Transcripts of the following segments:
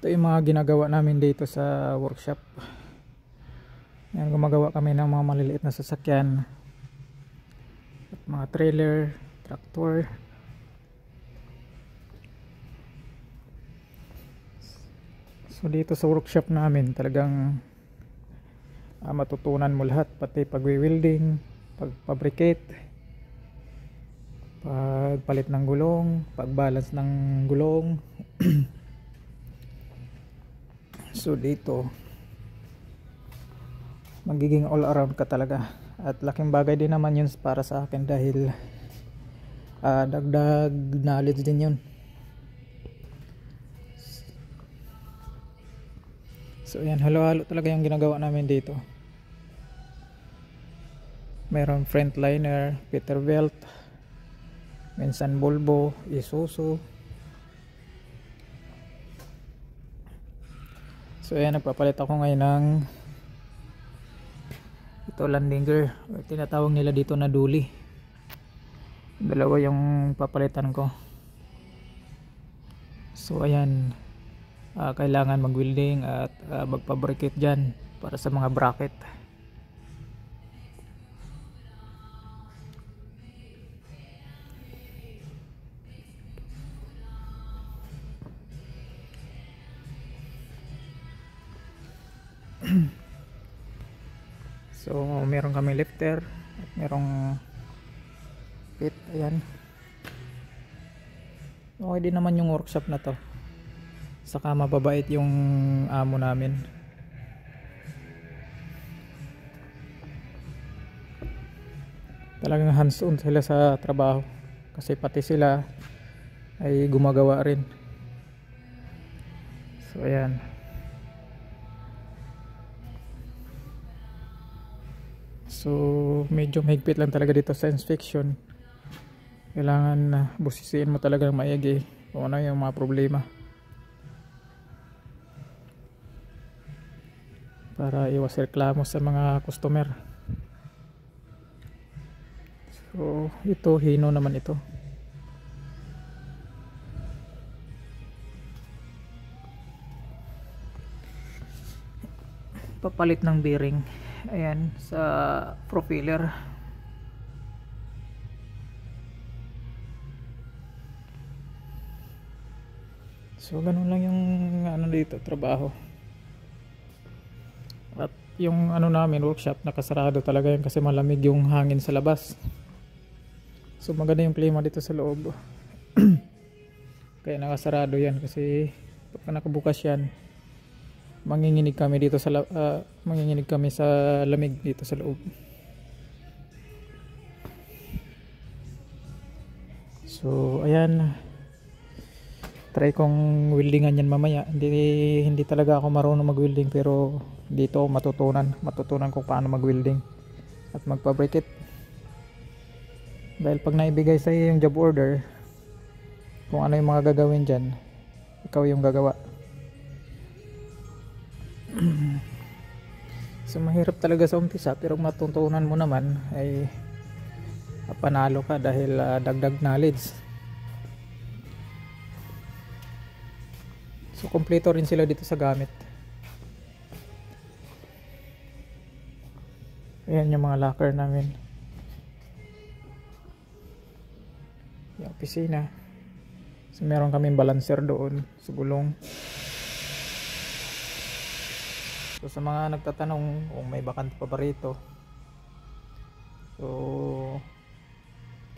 Ito yung mga ginagawa namin dito sa workshop. Yan, gumagawa kami ng mga maliliit na sasakyan at mga trailer, tractor. So dito sa workshop namin talagang matutunan mo lahat, pati pagwi-welding, pag-fabricate, pagpalit ng gulong, pagbalance ng gulong. So dito magiging all around ka talaga, at laking bagay din naman yun para sa akin dahil dagdag knowledge din yun. So yan, halo-halo talaga yung ginagawa namin dito. Meron Freightliner, Peterbilt, minsan Volvo, Isuzu. So ayan, nagpapalit ako ngayon ng ito, landing gear, tinatawag nila dito na dually. Dalawa yung papalitan ko. So ayan, kailangan mag-welding at magpabricate dyan para sa mga bracket. So meron kami lifter at merong pit. Ayan, okay din naman yung workshop na to, saka mababait yung amo namin. Talagang hands on sila sa trabaho kasi pati sila ay gumagawa rin. So ayan, so medyo mahigpit lang talaga dito sa inspection. Kailangan busisiin mo talagang maigi kung ano yung mga problema para iwas reklamo sa mga customer. So ito, hino naman ito. Papalit ng bearing, ayan, sa propeller. So ganun lang yung ano dito, trabaho. At yung ano namin, workshop, nakasarado talaga yun kasi malamig yung hangin sa labas. So maganda yung klima dito sa loob. Kaya nakasarado yan kasi pag nakabukas yan, manginginig kami dito sa manginginig kami sa lamig dito sa loob. So ayan, try kong weldingan yan mamaya. Hindi talaga ako marunong mag-welding, pero dito matutunan ko paano mag-welding at magpabricate. Dahil pag naibigay sa iyo yung job order, kung ano yung mga gagawin dyan, ikaw yung gagawa. So mahirap talaga sa umpisa, pero matutunan mo naman ay panalo ka dahil dagdag knowledge. So kompleto rin sila dito sa gamit. Ayan yung mga locker namin, yung opisina. So meron kaming balancer doon sa gulong. So sa mga nagtatanong kung may bakante pa ba rito, so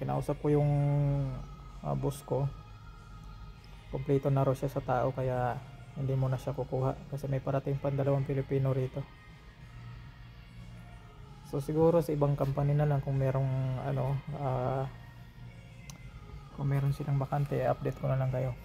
kinausap ko yung boss ko. Kompleto na raw siya sa tao, kaya hindi mo na siya kukuha kasi may parating pa 2 Pilipino rito. So siguro sa ibang company na lang kung merong ano, kung meron silang bakante, update ko na lang kayo.